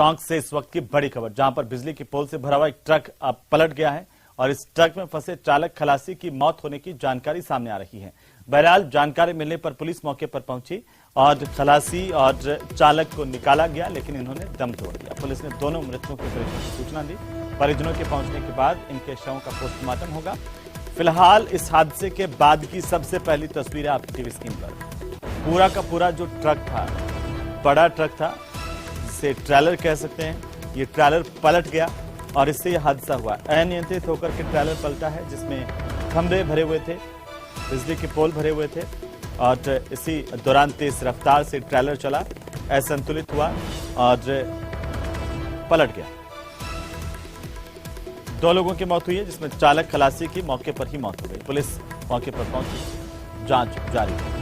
टोंक से इस वक्त की बड़ी खबर, जहां पर बिजली की पोल से भरा हुआ एक ट्रक अब पलट गया है और इस ट्रक में फंसे चालक खलासी की मौत होने की जानकारी सामने आ रही है। बहरहाल जानकारी मिलने पर पुलिस मौके पर पहुंची और खलासी और चालक को निकाला गया, लेकिन इन्होंने दम तोड़ दिया। पुलिस ने दोनों मृतकों के परिजनों को सूचना दी। परिजनों के पहुंचने के बाद इनके शवों का पोस्टमार्टम होगा। फिलहाल इस हादसे के बाद की सबसे पहली तस्वीरें आपकी टीवी स्क्रीन पर। पूरा का पूरा जो ट्रक था, बड़ा ट्रक था, जिसे ट्रेलर कह सकते हैं, ये ट्रेलर पलट गया और इससे यह हादसा हुआ। अनियंत्रित होकर के ट्रेलर पलटा है, जिसमें खंभे भरे हुए थे, बिजली के पोल भरे हुए थे और इसी दौरान तेज रफ्तार से ट्रेलर चला, असंतुलित हुआ और पलट गया। 2 लोगों की मौत हुई है, जिसमें चालक खलासी की मौके पर ही मौत हो गई। पुलिस मौके पर पहुंची, जांच जारी है।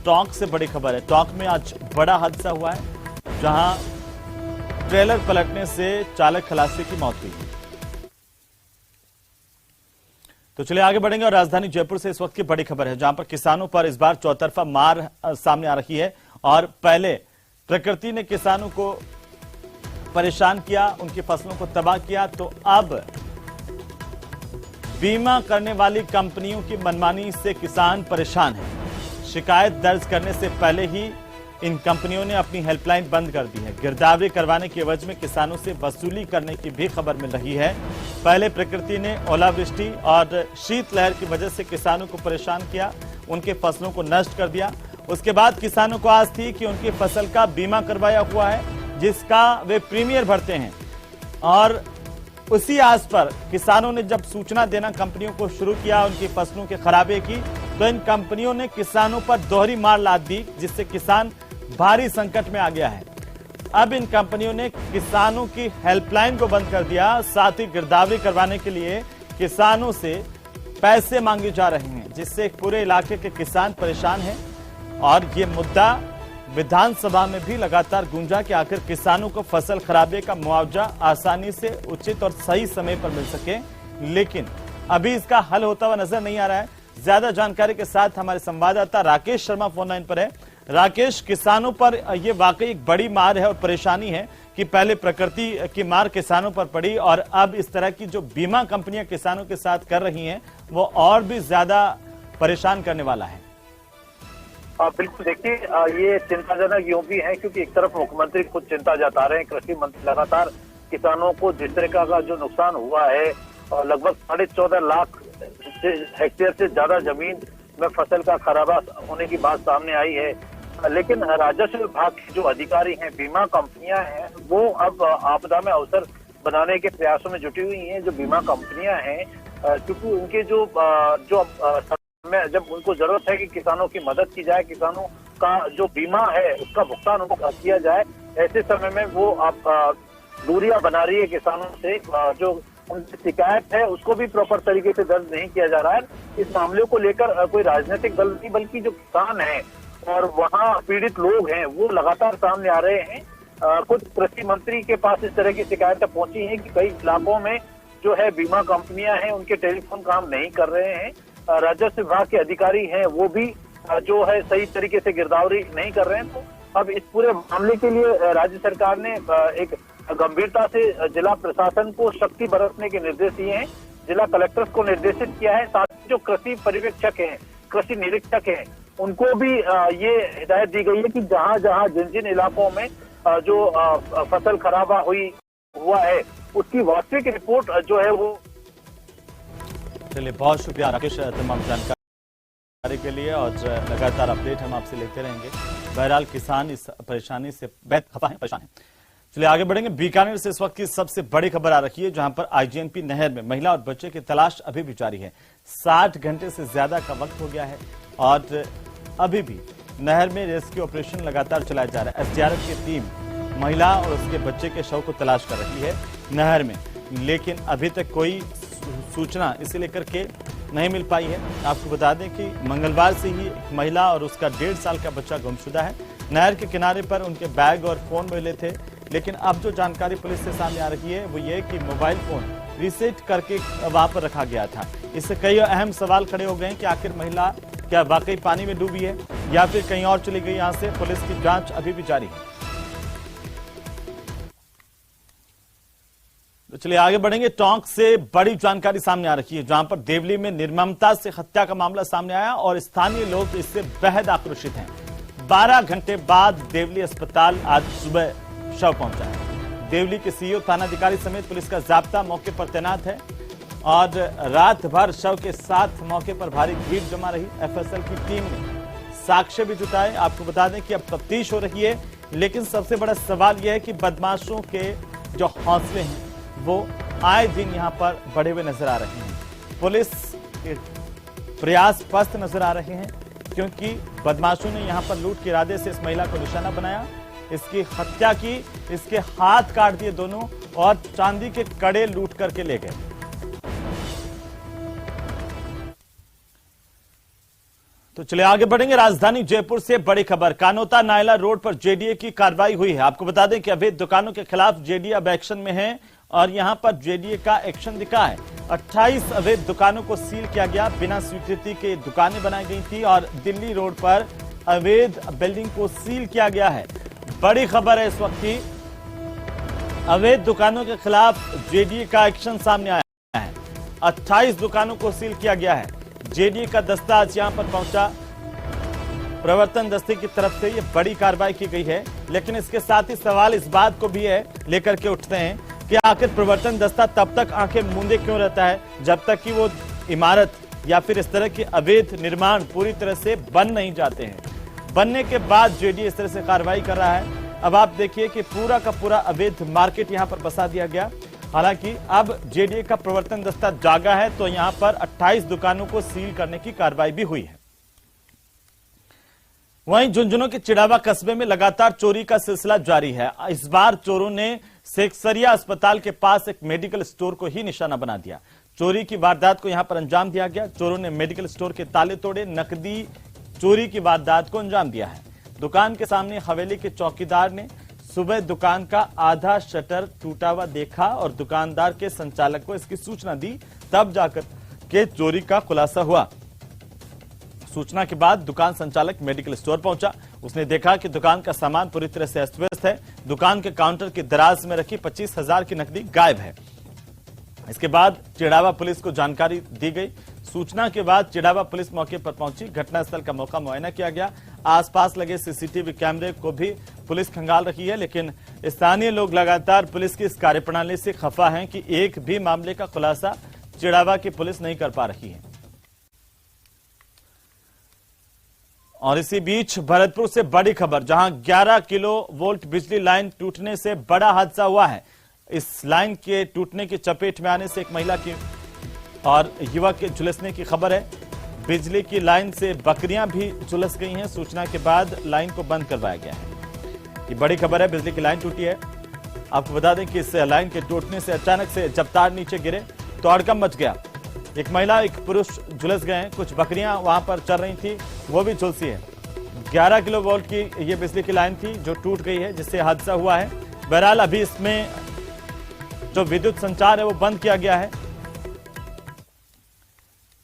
टोंक से बड़ी खबर है। टोंक में आज बड़ा हादसा हुआ है, जहां ट्रेलर पलटने से चालक खलासी की मौत हुई। तो चलिए आगे बढ़ेंगे और राजधानी जयपुर से इस वक्त की बड़ी खबर है, जहां पर किसानों पर इस बार चौतरफा मार सामने आ रही है। और पहले प्रकृति ने किसानों को परेशान किया, उनकी फसलों को तबाह किया, तो अब बीमा करने वाली कंपनियों की मनमानी से किसान परेशान है। शिकायत दर्ज करने से पहले ही इन कंपनियों ने अपनी हेल्पलाइन बंद कर दी है। गिरदावरी करवाने के एवज में किसानों से वसूली करने की भी खबर मिल रही है। पहले प्रकृति ने ओलावृष्टि और शीतलहर की वजह से किसानों को परेशान किया, उनके फसलों को नष्ट कर दिया। उसके बाद किसानों को आस थी कि उनकी फसल का बीमा करवाया हुआ है, जिसका वे प्रीमियर भरते हैं, और उसी आस पर किसानों ने जब सूचना देना कंपनियों को शुरू किया उनकी फसलों के खराबे की, तो इन कंपनियों ने किसानों पर दोहरी मार लाद दी, जिससे किसान भारी संकट में आ गया है। अब इन कंपनियों ने किसानों की हेल्पलाइन को बंद कर दिया, साथ ही गिरदावरी करवाने के लिए किसानों से पैसे मांगे जा रहे हैं, जिससे पूरे इलाके के किसान परेशान हैं। और ये मुद्दा विधानसभा में भी लगातार गूंजा कि आखिर किसानों को फसल खराबे का मुआवजा आसानी से, उचित और सही समय पर मिल सके, लेकिन अभी इसका हल होता हुआ नजर नहीं आ रहा है। ज्यादा जानकारी के साथ हमारे संवाददाता राकेश शर्मा फोन लाइन पर है। राकेश, किसानों पर यह वाकई एक बड़ी मार है और परेशानी है कि पहले प्रकृति की मार किसानों पर पड़ी और अब इस तरह की जो बीमा कंपनियां किसानों के साथ कर रही हैं, वो और भी ज्यादा परेशान करने वाला है। बिल्कुल, देखिए ये चिंताजनक यूं भी है क्योंकि एक तरफ मुख्यमंत्री खुद चिंता जता रहे हैं, कृषि मंत्री लगातार किसानों को जिस तरह का जो नुकसान हुआ है, लगभग 14.5 लाख हेक्टेयर से ज्यादा जमीन में फसल का खराबा होने की बात सामने आई है। लेकिन राजस्व विभाग के जो अधिकारी हैं, बीमा कंपनियां हैं, वो अब आपदा में अवसर बनाने के प्रयासों में जुटी हुई हैं। जो बीमा कंपनियां हैं, क्योंकि उनके जो में जब उनको जरूरत है कि किसानों की मदद की जाए, किसानों का जो बीमा है उसका भुगतान उनको किया जाए, ऐसे समय में वो आप दूरियां बना रही है किसानों से। जो उनकी शिकायत है उसको भी प्रॉपर तरीके से दर्ज नहीं किया जा रहा है। इस मामले को लेकर कोई राजनीतिक दल नहीं, बल्कि जो किसान हैं और वहाँ पीड़ित लोग हैं, वो लगातार सामने आ रहे हैं। खुद कृषि मंत्री के पास इस तरह की शिकायतें पहुंची हैं कि कई इलाकों में जो है बीमा कंपनियां हैं, उनके टेलीफोन काम नहीं कर रहे हैं। राजस्व विभाग के अधिकारी हैं, वो भी जो है सही तरीके से गिरदावरी नहीं कर रहे हैं। तो अब इस पूरे मामले के लिए राज्य सरकार ने एक गंभीरता से जिला प्रशासन को सख्ती बरतने के निर्देश दिए हैं, जिला कलेक्टर्स को निर्देशित किया है। साथ ही जो कृषि पर्यवेक्षक हैं, कृषि निरीक्षक हैं, उनको भी ये हिदायत दी गई है कि जहां जहां जिन जिन इलाकों में जो फसल खराबा हुआ है, उसकी वास्तविक रिपोर्ट जो है वो। चलिए, बहुत शुक्रिया राकेश तमाम जानकारी के लिए, और लगातार अपडेट हम आपसे लेते रहेंगे। बहरहाल किसान इस परेशानी से बेहद खफा है, परेशान है। चलिए आगे बढ़ेंगे। बीकानेर से इस वक्त की सबसे बड़ी खबर आ रही है, जहां पर आईजीएनपी नहर में महिला और बच्चे की तलाश अभी भी जारी है। 60 घंटे से ज्यादा का वक्त हो गया है और अभी भी नहर में रेस्क्यू ऑपरेशन लगातार चलाया जा रहा है। एसडीआरएफ की टीम महिला और उसके बच्चे के शव को तलाश कर रही है नहर में, लेकिन अभी तक कोई सूचना इसे लेकर के नहीं मिल पाई है। आपको बता दें कि मंगलवार से ही एक महिला और उसका 1.5 साल का बच्चा गुमशुदा है। नहर के किनारे पर उनके बैग और फोन मिले थे, लेकिन अब जो जानकारी पुलिस से सामने आ रही है वो ये कि मोबाइल फोन रीसेट करके वहां पर रखा गया था। इससे कई अहम सवाल खड़े हो गए हैं कि आखिर महिला क्या वाकई पानी में डूबी है, या फिर कहीं और चली गई यहां से, पुलिस की जांच अभी भी जारी है। तो चलिए आगे बढ़ेंगे। टोंक से बड़ी जानकारी सामने आ रही है, जहां पर देवली में निर्ममता से हत्या का मामला सामने आया और स्थानीय लोग इससे बेहद आक्रोशित हैं। 12 घंटे बाद देवली अस्पताल आज सुबह शव पहुंचा है। देवली के सीईओ, थानाधिकारी समेत पुलिस का जाब्ता मौके पर तैनात है और रात भर शव के साथ मौके पर भारी भीड़ जमा रही। एफएसएल की टीम ने साक्ष्य भी जुटाए। आपको बता दें कि अब तफ्तीश हो रही है, लेकिन सबसे बड़ा सवाल यह है कि बदमाशों के जो हौसले हैं वो आए दिन यहां पर बढ़े हुए नजर आ रहे हैं। पुलिस के प्रयास पस्त नजर आ रहे हैं, क्योंकि बदमाशों ने यहां पर लूट के इरादे से इस महिला को निशाना बनाया, इसकी हत्या की, इसके हाथ काट दिए दोनों और चांदी के कड़े लूट करके ले गए। तो चलिए आगे बढ़ेंगे। राजधानी जयपुर से बड़ी खबर। कानोता नायला रोड पर जेडीए की कार्रवाई हुई है। आपको बता दें कि अवैध दुकानों के खिलाफ जेडीए अब एक्शन में है और यहां पर जेडीए का एक्शन दिखा है। 28 अवैध दुकानों को सील किया गया। बिना स्वीकृति के दुकानें बनाई गई थी और दिल्ली रोड पर अवैध बिल्डिंग को सील किया गया है। बड़ी खबर है इस वक्त की, अवैध दुकानों के खिलाफ जेडीए का एक्शन सामने आया है। 28 दुकानों को सील किया गया है। जेडीए का दस्ता आज यहां पर पहुंचा। प्रवर्तन दस्ते की तरफ से यह बड़ी कार्रवाई की गई है, लेकिन इसके साथ ही सवाल इस बात को भी है लेकर के उठते हैं कि आखिर प्रवर्तन दस्ता तब तक आंखें मूंदे क्यों रहता है जब तक कि वो इमारत या फिर इस तरह के अवैध निर्माण पूरी तरह से बन नहीं जाते हैं। बनने के बाद जेडीए इस तरह से कार्रवाई कर रहा है। अब आप देखिए कि पूरा का पूरा अवैध मार्केट यहां पर बसा दिया गया। हालांकि अब जेडीए का प्रवर्तन दस्ता जागा है, तो यहां पर 28 दुकानों को सील करने की कार्रवाई भी हुई है। वहीं झुंझुनू के चिड़ावा कस्बे में लगातार चोरी का सिलसिला जारी है। इस बार चोरों ने सेक्सरिया अस्पताल के पास एक मेडिकल स्टोर को ही निशाना बना दिया। चोरी की वारदात को यहां पर अंजाम दिया गया। चोरों ने मेडिकल स्टोर के ताले तोड़े, नकदी चोरी की वारदात को अंजाम दिया है। दुकान के सामने हवेली के चौकीदार ने सुबह दुकान का आधा शटर टूटा हुआ देखा और दुकानदार के संचालक को इसकी सूचना दी, तब जाकर के चोरी का खुलासा हुआ। सूचना के बाद दुकान संचालक मेडिकल स्टोर पहुंचा। उसने देखा कि दुकान का सामान पूरी तरह से अस्त व्यस्त है। दुकान के काउंटर की दराज में रखी 25,000 की नकदी गायब है। इसके बाद चिड़ावा पुलिस को जानकारी दी गई। सूचना के बाद चिड़ावा पुलिस मौके पर पहुंची। घटनास्थल का मौका मुआयना किया गया। आसपास लगे सीसीटीवी कैमरे को भी पुलिस खंगाल रही है, लेकिन स्थानीय लोग लगातार पुलिस की इस कार्यप्रणाली से खफा हैं कि एक भी मामले का खुलासा चिड़ावा की पुलिस नहीं कर पा रही है। और इसी बीच भरतपुर से बड़ी खबर, जहां 11 किलो वोल्ट बिजली लाइन टूटने से बड़ा हादसा हुआ है। इस लाइन के टूटने की चपेट में आने से एक महिला की और युवक के झुलसने की खबर है। बिजली की लाइन से बकरियां भी झुलस गई हैं। सूचना के बाद लाइन को बंद करवाया गया है। ये बड़ी खबर है, बिजली की लाइन टूटी है। आपको बता दें कि इस लाइन के टूटने से अचानक से जब तार नीचे गिरे तो हड़कंप मच गया। एक महिला, एक पुरुष झुलस गए हैं। कुछ बकरियां वहां पर चल रही थी, वो भी झुलसी है। 11 किलो वोल्ट की ये बिजली की लाइन थी जो टूट गई है, जिससे हादसा हुआ है। बहरहाल अभी इसमें जो विद्युत संचार है वो बंद किया गया है।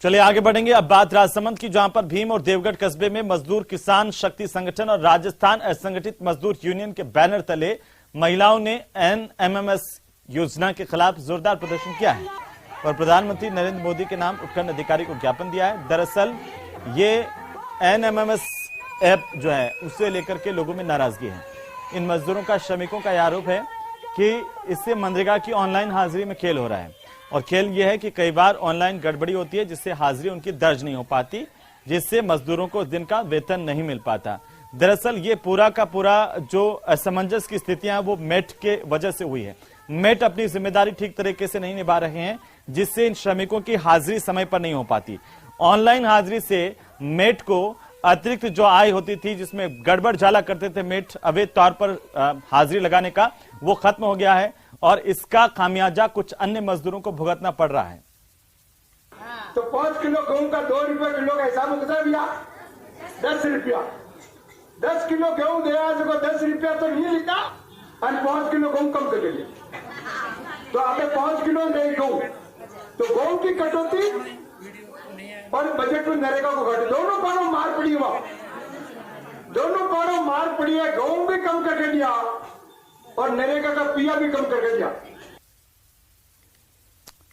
चलिए आगे बढ़ेंगे। अब बात राजसमंद की, जहां पर भीम और देवगढ़ कस्बे में मजदूर किसान शक्ति संगठन और राजस्थान असंगठित मजदूर यूनियन के बैनर तले महिलाओं ने NMMS योजना के खिलाफ जोरदार प्रदर्शन किया है और प्रधानमंत्री नरेंद्र मोदी के नाम उपखंड अधिकारी को ज्ञापन दिया है। दरअसल ये NMMS ऐप जो है उसे लेकर के लोगों में नाराजगी है। इन मजदूरों का, श्रमिकों का यह आरोप है कि इससे मनरेगा की ऑनलाइन हाजिरी में खेल हो रहा है और खेल यह है कि कई बार ऑनलाइन गड़बड़ी होती है, जिससे हाजिरी उनकी दर्ज नहीं हो पाती, जिससे मजदूरों को उस दिन का वेतन नहीं मिल पाता। दरअसल ये पूरा का पूरा जो असमंजस की स्थितियां वो मेट के वजह से हुई है। मेट अपनी जिम्मेदारी ठीक तरीके से नहीं निभा रहे हैं, जिससे इन श्रमिकों की हाजिरी समय पर नहीं हो पाती। ऑनलाइन हाजिरी से मेट को अतिरिक्त जो आय होती थी, जिसमें गड़बड़ झाला करते थे मेट अवैध तौर पर हाजिरी लगाने का, वो खत्म हो गया है और इसका खामियाजा कुछ अन्य मजदूरों को भुगतना पड़ रहा है। तो 5 किलो गेहूं का 2 रुपए किलो का हिसाब होता है भैया, 10 रुपया। 10 किलो गेहूं दे आज को 10 रुपया तो नहीं लेता और 5 किलो गेहूं कम कर ले तो आपने 5 किलो नहीं गेहूं, तो गेहूं की कटौती और बजट में नरेगा को घटे, दोनों कानों मार पड़ी हुआ। दोनों पारों मार पड़ी है, गेहूं भी कम करके दिया और नरेगा का पिया भी कम करके दिया।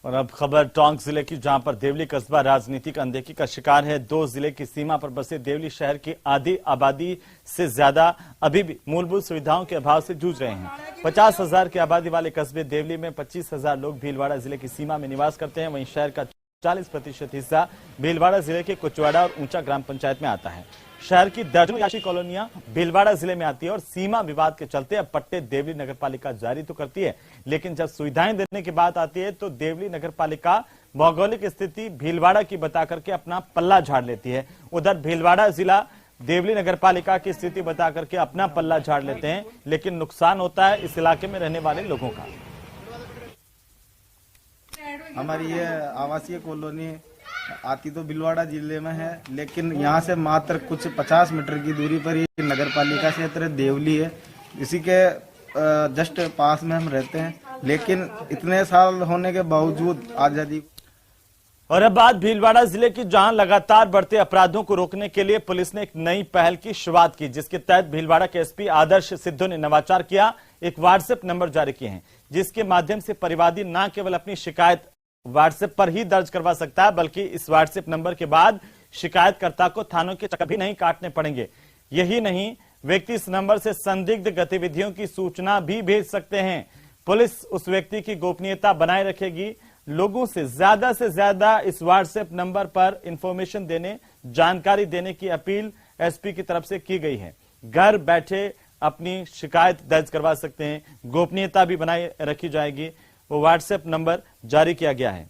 और अब खबर टोंक जिले की, जहां पर देवली कस्बा राजनीतिक अनदेखी का शिकार है। 2 जिले की सीमा पर बसे देवली शहर की आधी आबादी से ज्यादा अभी भी मूलभूत सुविधाओं के अभाव से जूझ रहे हैं। 50,000 की आबादी वाले कस्बे देवली में 25,000 लोग भीलवाड़ा जिले की सीमा में निवास करते हैं। वहीं शहर का 40% हिस्सा भीलवाड़ा जिले के कुचवाड़ा और ऊंचा ग्राम पंचायत में आता है। शहर की दर्जनों याशी कॉलोनियां भीलवाड़ा जिले में आती है और सीमा विवाद के चलते अब पट्टे देवली नगरपालिका जारी तो करती है, लेकिन जब सुविधाएं देने की बात आती है तो देवली नगरपालिका भौगोलिक स्थिति भीलवाड़ा की बता करके अपना पल्ला झाड़ लेती है। उधर भीलवाड़ा जिला देवली नगरपालिका की स्थिति बता करके अपना पल्ला झाड़ लेते हैं, लेकिन नुकसान होता है इस इलाके में रहने वाले लोगों का। हमारी ये आवासीय कॉलोनी आती तो भीलवाड़ा जिले में है, लेकिन यहाँ से मात्र कुछ 50 मीटर की दूरी पर ये नगर पालिका क्षेत्र देवली है। इसी के जस्ट पास में हम रहते हैं, लेकिन इतने साल होने के बावजूद आजादी। और अब बात भीलवाड़ा जिले की, जहां लगातार बढ़ते अपराधों को रोकने के लिए पुलिस ने एक नई पहल की शुरुआत की, जिसके तहत भीलवाड़ा के एसपी आदर्श सिद्धू ने नवाचार किया। एक व्हाट्सएप नंबर जारी किए हैं, जिसके माध्यम से परिवादी न केवल अपनी शिकायत व्हाट्सएप पर ही दर्ज करवा सकता है, बल्कि इस व्हाट्सएप नंबर के बाद शिकायतकर्ता को थानों के चक्कर भी नहीं काटने पड़ेंगे। यही नहीं, व्यक्ति इस नंबर से संदिग्ध गतिविधियों की सूचना भी भेज सकते हैं। पुलिस उस व्यक्ति की गोपनीयता बनाए रखेगी। लोगों से ज्यादा इस व्हाट्सएप नंबर पर इंफॉर्मेशन देने, जानकारी देने की अपील एसपी की तरफ से की गई है। घर बैठे अपनी शिकायत दर्ज करवा सकते हैं, गोपनीयता भी बनाए रखी जाएगी। वो व्हाट्सएप नंबर जारी किया गया है।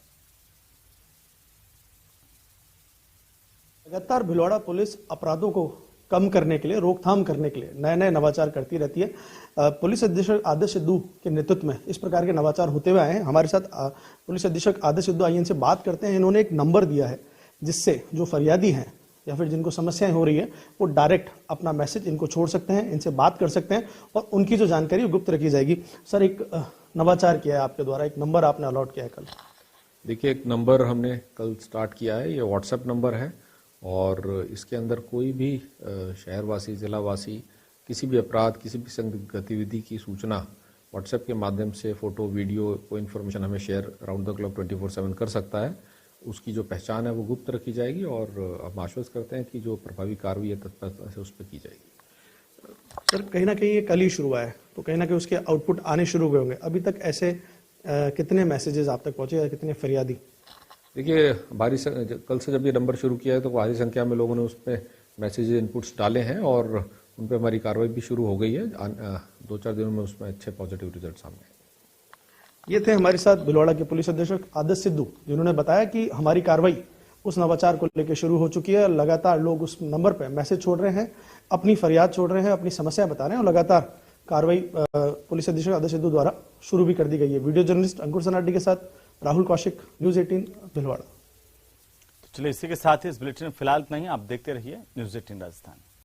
लगातार भीलवाड़ा पुलिस अपराधों को कम करने के लिए, रोकथाम करने के लिए नए नए नवाचार करती रहती है। पुलिस अधीक्षक आदर्श सिद्धू के नेतृत्व में इस प्रकार के नवाचार होते हुए आए हैं। हमारे साथ पुलिस अधीक्षक आदर्श सिद्धू आइए, इनसे बात करते हैं। इन्होंने एक नंबर दिया है जिससे जो फरियादी हैं या फिर जिनको समस्याएं हो रही है वो डायरेक्ट अपना मैसेज इनको छोड़ सकते हैं, इनसे बात कर सकते हैं और उनकी जो जानकारी गुप्त रखी जाएगी। सर, एक नवाचार किया है आपके द्वारा, एक नंबर आपने अलॉट किया है कल। देखिए, एक नंबर हमने कल स्टार्ट किया है, ये व्हाट्सएप नंबर है और इसके अंदर कोई भी शहरवासी, जिलावासी किसी भी अपराध, किसी भी संदिग्ध गतिविधि की सूचना व्हाट्सएप के माध्यम से फोटो, वीडियो, कोई इन्फॉर्मेशन हमें शेयर अराउंड द क्लॉक 24/7 कर सकता है। उसकी जो पहचान है वो गुप्त रखी जाएगी और हम आश्वस्त करते हैं कि जो प्रभावी कार्रवाई है तत्परता से उस पर की जाएगी। सर, कहीं ना कहीं ये कल ही शुरू हुआ है, तो कहीं ना कहीं उसके आउटपुट आने शुरू हुए होंगे। अभी तक ऐसे कितने मैसेजेस आप तक पहुंचे या कितने फरियादी? देखिए, कल से जब ये नंबर शुरू किया है तो भारी संख्या में लोगों ने उस पर मैसेज इनपुट्स डाले हैं और उन पर हमारी कार्रवाई भी शुरू हो गई है। 2-4 दिनों में उसमें अच्छे पॉजिटिव रिजल्ट सामने आए। ये थे हमारे साथ भीलवाड़ा के पुलिस अधीक्षक आदर्श सिद्धू, जिन्होंने बताया कि हमारी कार्रवाई उस नवाचार को लेकर शुरू हो चुकी है। लगातार लोग उस नंबर पर मैसेज छोड़ रहे हैं, अपनी फरियाद छोड़ रहे हैं, अपनी समस्या बता रहे हैं और लगातार कार्रवाई पुलिस अधीक्षक आदर्श सिद्धू द्वारा शुरू भी कर दी गई है। वीडियो जर्नलिस्ट अंकुर सनाटी के साथ राहुल कौशिक, न्यूज 18 भीलवाड़ा। तो चलिए, इसी के साथ ही इस बुलेटिन में फिलहाल नहीं, आप देखते रहिए न्यूज 18 राजस्थान।